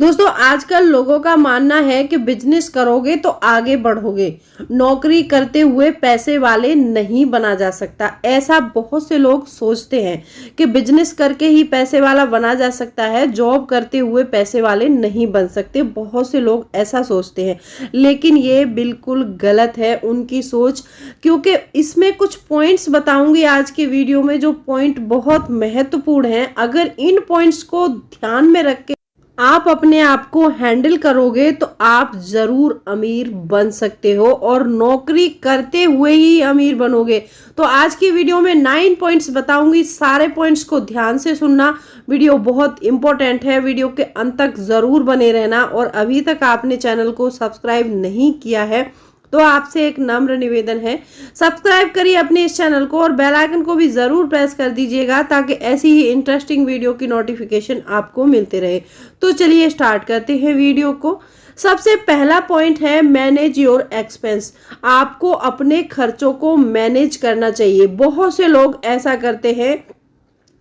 दोस्तों आजकल लोगों का मानना है कि बिजनेस करोगे तो आगे बढ़ोगे, नौकरी करते हुए पैसे वाले नहीं बना जा सकता। ऐसा बहुत से लोग सोचते हैं कि बिजनेस करके ही पैसे वाला बना जा सकता है, जॉब करते हुए पैसे वाले नहीं बन सकते। बहुत से लोग ऐसा सोचते हैं, लेकिन ये बिल्कुल गलत है उनकी सोच, क्योंकि इसमें कुछ पॉइंट्स बताऊंगी आज की वीडियो में जो पॉइंट बहुत महत्वपूर्ण हैं। अगर इन पॉइंट्स को ध्यान में रख के आप अपने आप को हैंडल करोगे तो आप जरूर अमीर बन सकते हो, और नौकरी करते हुए ही अमीर बनोगे। तो आज की वीडियो में 9 पॉइंट्स बताऊंगी, सारे पॉइंट्स को ध्यान से सुनना। वीडियो बहुत इंपॉर्टेंट है, वीडियो के अंत तक जरूर बने रहना। और अभी तक आपने चैनल को सब्सक्राइब नहीं किया है तो आपसे एक नम्र निवेदन है, सब्सक्राइब करिए अपने इस चैनल को और बेल आइकन को भी जरूर प्रेस कर दीजिएगा, ताकि ऐसी ही इंटरेस्टिंग वीडियो की नोटिफिकेशन आपको मिलते रहे। तो चलिए स्टार्ट करते हैं वीडियो को। सबसे पहला पॉइंट है मैनेज योर एक्सपेंस। आपको अपने खर्चों को मैनेज करना चाहिए। बहुत से लोग ऐसा करते हैं।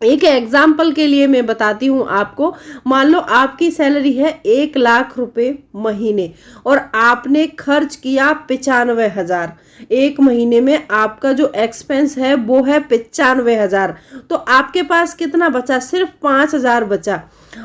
एक एग्जाम्पल के लिए मैं बताती हूँ आपको। मान लो आपकी सैलरी है 1 लाख रुपए महीने और आपने खर्च किया 95,000। एक महीने में आपका जो एक्सपेंस है वो है 95,000, तो आपके पास कितना बचा? सिर्फ 5,000 बचा।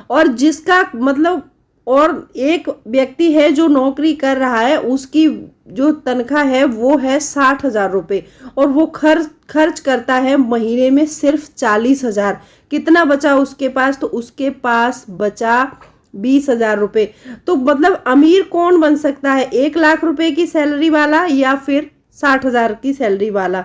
और जिसका मतलब, और एक व्यक्ति है जो नौकरी कर रहा है, उसकी जो तनख्वाह है वो है 60,000 रुपये, और वो खर्च करता है महीने में सिर्फ 40,000। कितना बचा उसके पास? तो उसके पास बचा 20,000 रुपये। तो मतलब अमीर कौन बन सकता है? 1 लाख रुपए की सैलरी वाला या फिर 60,000 की सैलरी वाला?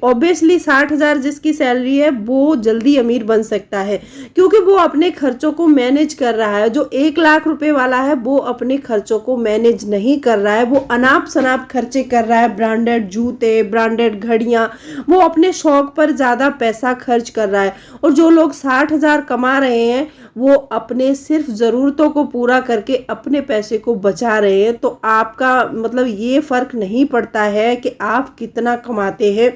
ऑब्वियसली 60,000 जिसकी सैलरी है वो जल्दी अमीर बन सकता है, क्योंकि वो अपने खर्चों को मैनेज कर रहा है। जो 1 लाख रुपए वाला है वो अपने खर्चों को मैनेज नहीं कर रहा है, वो अनाप शनाप खर्चे कर रहा है। ब्रांडेड जूते, ब्रांडेड घड़ियां, वो अपने शौक पर ज्यादा पैसा खर्च कर रहा है। और जो लोग 60,000 कमा रहे हैं वो अपने सिर्फ जरूरतों को पूरा करके अपने पैसे को बचा रहे हैं। तो आपका मतलब ये फर्क नहीं पड़ता है कि आप कितना कमाते हैं,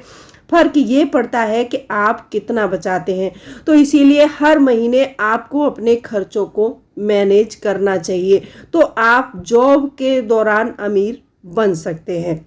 फर्क ये पड़ता है कि आप कितना बचाते हैं। तो इसीलिए हर महीने आपको अपने खर्चों को मैनेज करना चाहिए, तो आप जॉब के दौरान अमीर बन सकते हैं।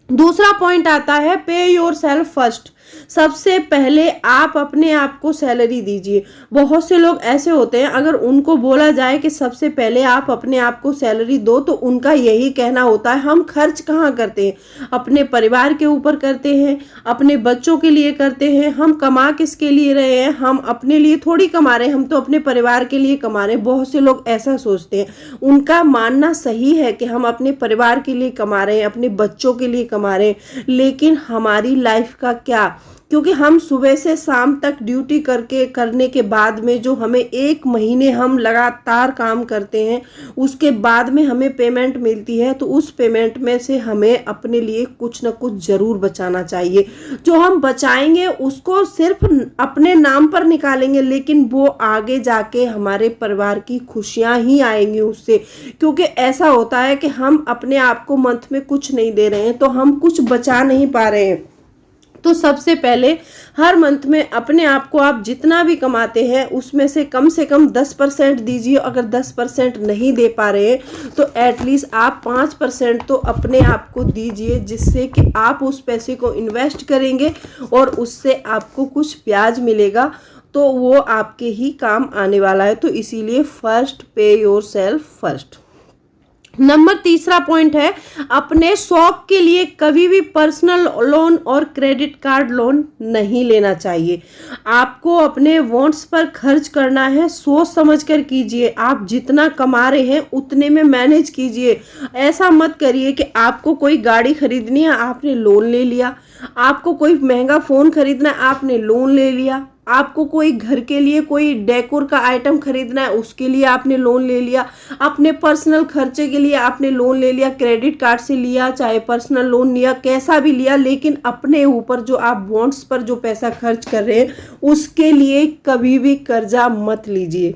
दूसरा पॉइंट आता है पे योर सेल्फ फर्स्ट। सबसे पहले आप अपने आप को सैलरी दीजिए। बहुत से लोग ऐसे होते हैं, अगर उनको बोला जाए कि सबसे पहले आप अपने आप को सैलरी दो, तो उनका यही कहना होता है हम खर्च कहाँ करते हैं? अपने परिवार के ऊपर करते हैं, अपने बच्चों के लिए करते हैं। हम कमा किसके लिए रहे हैं? हम अपने लिए थोड़ी कमा रहे हैं, हम तो अपने परिवार के लिए कमा रहे हैं। बहुत से लोग ऐसा सोचते हैं। उनका मानना सही है कि हम अपने परिवार के लिए कमा रहे हैं, अपने बच्चों के लिए कमा रहे हैं, लेकिन हमारी लाइफ का क्या? क्योंकि हम सुबह से शाम तक ड्यूटी करने के बाद में जो हमें एक महीने हम लगातार काम करते हैं, उसके बाद में हमें पेमेंट मिलती है, तो उस पेमेंट में से हमें अपने लिए कुछ ना कुछ जरूर बचाना चाहिए। जो हम बचाएंगे उसको सिर्फ अपने नाम पर निकालेंगे, लेकिन वो आगे जाके हमारे परिवार की खुशियां ही आएंगी उससे। क्योंकि ऐसा होता है कि हम अपने आप को मंथ में कुछ नहीं दे रहे हैं, तो हम कुछ बचा नहीं पा रहे हैं। तो सबसे पहले हर मंथ में अपने आप को, आप जितना भी कमाते हैं उसमें से कम 10% दीजिए। अगर 10% नहीं दे पा रहे हैं तो एटलीस्ट आप 5% तो अपने आप को दीजिए, जिससे कि आप उस पैसे को इन्वेस्ट करेंगे और उससे आपको कुछ ब्याज मिलेगा, तो वो आपके ही काम आने वाला है। तो इसीलिए फर्स्ट पे योर सेल्फ फर्स्ट। नंबर तीसरा पॉइंट है अपने शौक के लिए कभी भी पर्सनल लोन और क्रेडिट कार्ड लोन नहीं लेना चाहिए। आपको अपने वांट्स पर खर्च करना है, सोच समझ कर कीजिए। आप जितना कमा रहे हैं उतने में मैनेज कीजिए। ऐसा मत करिए कि आपको कोई गाड़ी खरीदनी है, आपने लोन ले लिया। आपको कोई महंगा फोन खरीदना है, आपने लोन ले लिया। आपको कोई घर के लिए कोई डेकोर का आइटम खरीदना है, उसके लिए आपने लोन ले लिया। अपने पर्सनल खर्चे के लिए आपने लोन ले लिया, क्रेडिट कार्ड से लिया, चाहे पर्सनल लोन लिया, कैसा भी लिया, लेकिन अपने ऊपर जो आप बॉन्ड्स पर जो पैसा खर्च कर रहे हैं उसके लिए कभी भी कर्जा मत लीजिए।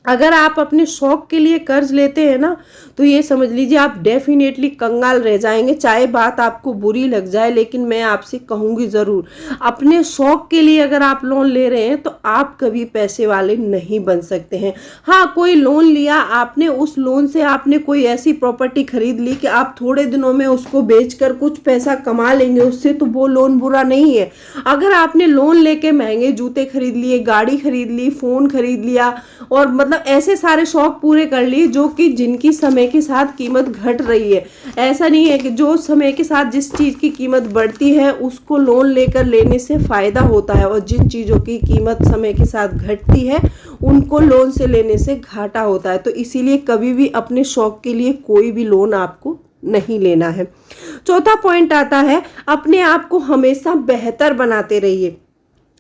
अगर आप अपने शौक के लिए कर्ज लेते हैं ना, तो ये समझ लीजिए आप डेफिनेटली कंगाल रह जाएंगे। चाहे बात आपको बुरी लग जाए, लेकिन मैं आपसे कहूंगी जरूर, अपने शौक के लिए अगर आप लोन ले रहे हैं तो आप कभी पैसे वाले नहीं बन सकते हैं। हाँ, कोई लोन लिया आपने, उस लोन से आपने कोई ऐसी प्रॉपर्टी खरीद ली कि आप थोड़े दिनों में उसको बेचकर कुछ पैसा कमा लेंगे उससे, तो वो लोन बुरा नहीं है। अगर आपने लोन लेके महंगे जूते खरीद लिए, गाड़ी खरीद ली, फोन खरीद लिया, और मतलब ऐसे सारे शौक पूरे कर लिए जो कि जिनकी समय के साथ कीमत घट रही है, ऐसा नहीं है कि जो समय के साथ जिस चीज की कीमत बढ़ती है उसको लोन लेकर लेने से फायदा होता है, और जिन चीजों की कीमत समय के साथ घटती है उनको लोन से लेने से घाटा होता है। तो इसीलिए कभी भी अपने शौक के लिए कोई भी लोन आपको नहीं लेना है। चौथा पॉइंट आता है, अपने आप को हमेशा बेहतर बनाते रहिए।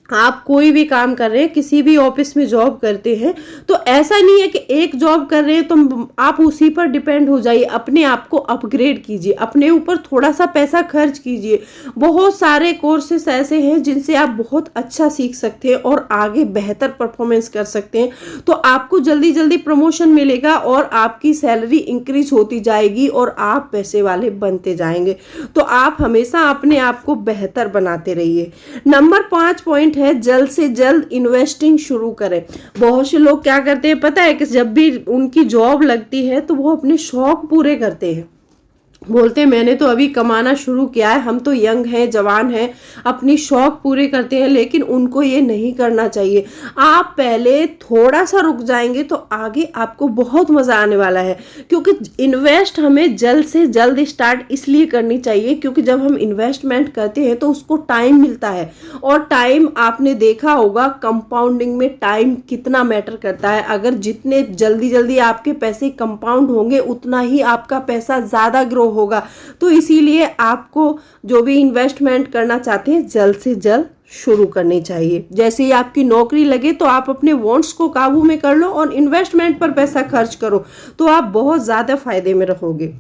आप कोई भी काम कर रहे हैं, किसी भी ऑफिस में जॉब करते हैं, तो ऐसा नहीं है कि एक जॉब कर रहे हैं तो आप उसी पर डिपेंड हो जाइए। अपने आप को अपग्रेड कीजिए, अपने ऊपर थोड़ा सा पैसा खर्च कीजिए। बहुत सारे कोर्सेस ऐसे हैं जिनसे आप बहुत अच्छा सीख सकते हैं और आगे बेहतर परफॉर्मेंस कर सकते हैं। तो आपको जल्दी जल्दी प्रमोशन मिलेगा और आपकी सैलरी इंक्रीज होती जाएगी और आप पैसे वाले बनते जाएंगे। तो आप हमेशा अपने आप को बेहतर बनाते रहिए। नंबर 5 पॉइंट है, जल्द से जल्द इन्वेस्टिंग शुरू करें। बहुत से लोग क्या करते हैं पता है, कि जब भी उनकी जॉब लगती है तो वो अपने शौक पूरे करते हैं, बोलते हैं मैंने तो अभी कमाना शुरू किया है, हम तो यंग हैं, जवान हैं, अपनी शौक पूरे करते हैं। लेकिन उनको ये नहीं करना चाहिए। आप पहले थोड़ा सा रुक जाएंगे तो आगे आपको बहुत मजा आने वाला है। क्योंकि इन्वेस्ट हमें जल्द से जल्द स्टार्ट इसलिए करनी चाहिए क्योंकि जब हम इन्वेस्टमेंट करते हैं तो उसको टाइम मिलता है, और टाइम आपने देखा होगा कंपाउंडिंग में टाइम कितना मैटर करता है। अगर जितने जल्दी जल्दी आपके पैसे कंपाउंड होंगे उतना ही आपका पैसा ज्यादा ग्रो होगा। तो इसीलिए आपको जो भी इन्वेस्टमेंट करना चाहते हैं जल्द से जल्द शुरू करनी चाहिए। जैसे ही आपकी नौकरी लगे तो आप अपने वांट्स को काबू में कर लो और इन्वेस्टमेंट पर पैसा खर्च करो, तो आप बहुत ज्यादा फायदे में रहोगे।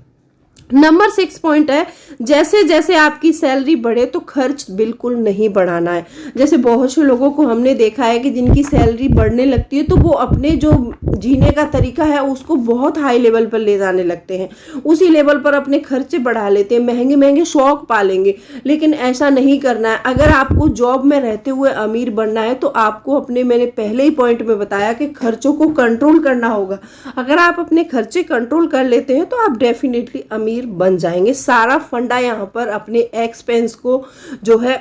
नंबर 6 पॉइंट है, जैसे जैसे आपकी सैलरी बढ़े तो खर्च बिल्कुल नहीं बढ़ाना है। जैसे बहुत से लोगों को हमने देखा है कि जिनकी सैलरी बढ़ने लगती है तो वो अपने जो जीने का तरीका है उसको बहुत हाई लेवल पर ले जाने लगते हैं, उसी लेवल पर अपने खर्चे बढ़ा लेते हैं, महंगे महंगे शौक पालेंगे। लेकिन ऐसा नहीं करना है। अगर आपको जॉब में रहते हुए अमीर बनना है तो आपको अपने, मैंने पहले ही पॉइंट में बताया कि खर्चों को कंट्रोल करना होगा। अगर आप अपने खर्चे कंट्रोल कर लेते हैं तो आप डेफिनेटली अमीर बन जाएंगे। सारा फंडा यहाँ पर अपने एक्सपेंस को जो है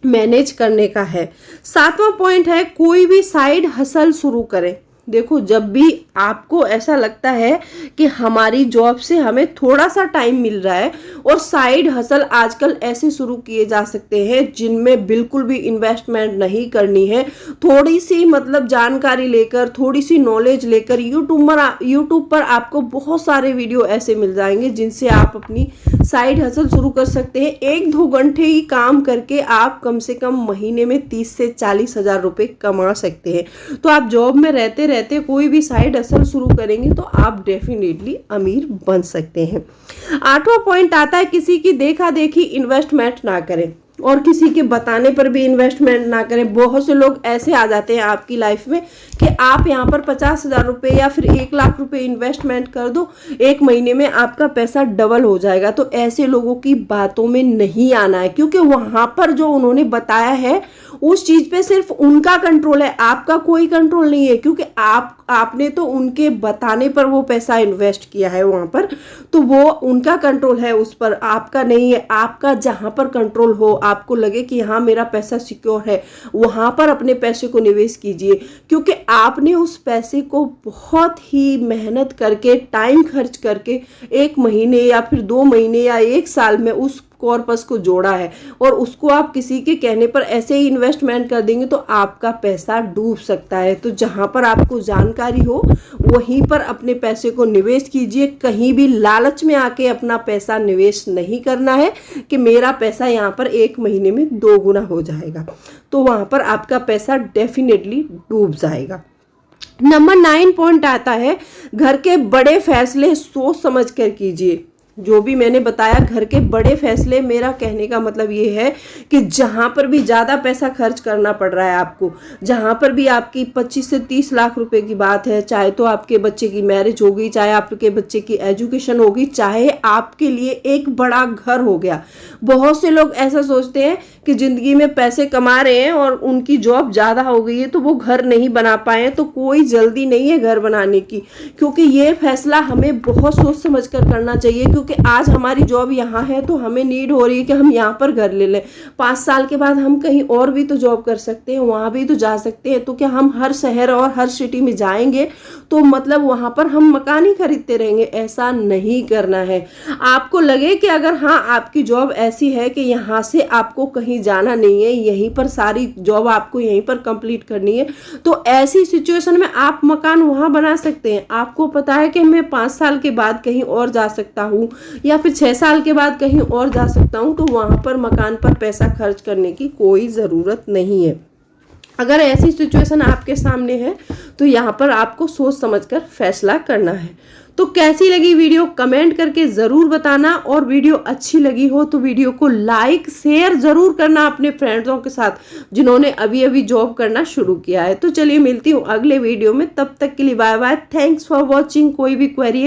मैनेज करने का है। 7वां पॉइंट है, कोई भी साइड हसल शुरू करें। देखो, जब भी आपको ऐसा लगता है कि हमारी जॉब से हमें थोड़ा सा टाइम मिल रहा है, और साइड हसल आजकल ऐसे शुरू किए जा सकते हैं जिनमें बिल्कुल भी इन्वेस्टमेंट नहीं करनी है। थोड़ी सी मतलब जानकारी लेकर, थोड़ी सी नॉलेज लेकर यूट्यूब पर आपको बहुत सारे वीडियो ऐसे मिल जाएंगे जिनसे आप अपनी साइड हसल शुरू कर सकते हैं। 1-2 घंटे ही काम करके आप कम से कम महीने में 30 से 40 हजार रुपए कमा सकते हैं। तो आप जॉब में रहते रहते कोई भी साइड हसल शुरू करेंगे तो आप डेफिनेटली अमीर बन सकते हैं। 8वां पॉइंट आता है, किसी की देखा देखी इन्वेस्टमेंट ना करें और किसी के बताने पर भी इन्वेस्टमेंट ना करें। बहुत से लोग ऐसे आ जाते हैं आपकी लाइफ में कि आप यहाँ पर 50,000 रुपए या फिर 1 लाख रुपए इन्वेस्टमेंट कर दो, 1 महीने में आपका पैसा डबल हो जाएगा। तो ऐसे लोगों की बातों में नहीं आना है, क्योंकि वहां पर जो उन्होंने बताया है उस चीज पे सिर्फ उनका कंट्रोल है, आपका कोई कंट्रोल नहीं है। क्योंकि आपने तो उनके बताने पर वो पैसा इन्वेस्ट किया है वहां पर, तो वो उनका कंट्रोल है, उस पर आपका नहीं है। आपका जहां पर कंट्रोल हो, आपको लगे कि हाँ मेरा पैसा सिक्योर है, वहां पर अपने पैसे को निवेश कीजिए। क्योंकि आपने उस पैसे को बहुत ही मेहनत करके, टाइम खर्च करके 1 महीने या फिर 2 महीने या 1 साल में उस कॉर्पस को जोड़ा है, और उसको आप किसी के कहने पर ऐसे ही इन्वेस्टमेंट कर देंगे तो आपका पैसा डूब सकता है। तो जहां पर आपको जानकारी हो वहीं पर अपने पैसे को निवेश कीजिए। कहीं भी लालच में आके अपना पैसा निवेश नहीं करना है कि मेरा पैसा यहाँ पर 1 महीने में 2 गुना हो जाएगा, तो वहां पर आपका पैसा डेफिनेटली डूब जाएगा। नंबर 9 पॉइंट आता है, घर के बड़े फैसले सोच समझ कर कीजिए। जो भी मैंने बताया घर के बड़े फैसले, मेरा कहने का मतलब ये है कि जहां पर भी ज्यादा पैसा खर्च करना पड़ रहा है आपको, जहां पर भी आपकी 25 से 30 लाख रुपए की बात है, चाहे तो आपके बच्चे की मैरिज होगी, चाहे आपके बच्चे की एजुकेशन होगी, चाहे आपके लिए एक बड़ा घर हो गया। बहुत से लोग ऐसा सोचते हैं कि जिंदगी में पैसे कमा रहे हैं और उनकी जॉब ज्यादा हो गई है तो वो घर नहीं बना पाए। तो कोई जल्दी नहीं है घर बनाने की, क्योंकि ये फैसला हमें बहुत सोच समझ कर करना चाहिए। क्योंकि आज हमारी जॉब यहाँ है तो हमें नीड हो रही है कि हम यहाँ पर घर ले लें, 5 साल के बाद हम कहीं और भी तो जॉब कर सकते हैं, वहां भी तो जा सकते हैं। तो क्या हम हर शहर और हर सिटी में जाएंगे तो मतलब वहां पर हम मकान ही खरीदते रहेंगे? ऐसा नहीं करना है। आपको लगे कि अगर हाँ आपकी जॉब ऐसी है कि यहाँ से आपको कहीं जाना नहीं है, यहीं पर सारी जॉब आपको यहीं पर कंप्लीट करनी है, तो ऐसी सिचुएशन में आप मकान वहां बना सकते हैं। आपको पता है कि मैं 5 साल के बाद कहीं और जा सकता हूँ या फिर 6 साल के बाद कहीं और जा सकता हूँ, तो वहां पर मकान पर पैसा खर्च करने की कोई ज़रूरत नहीं है। अगर ऐसी सिचुएशन आपके सामने है तो यहाँ पर आपको सोच समझकर फैसला करना है। तो कैसी लगी वीडियो कमेंट करके ज़रूर बताना, और वीडियो अच्छी लगी हो तो वीडियो को लाइक शेयर ज़रूर करना अपने फ्रेंड्सों के साथ जिन्होंने अभी अभी जॉब करना शुरू किया है। तो चलिए मिलती हूँ अगले वीडियो में, तब तक के लिए bye bye, thanks for watching. कोई भी क्वेरी है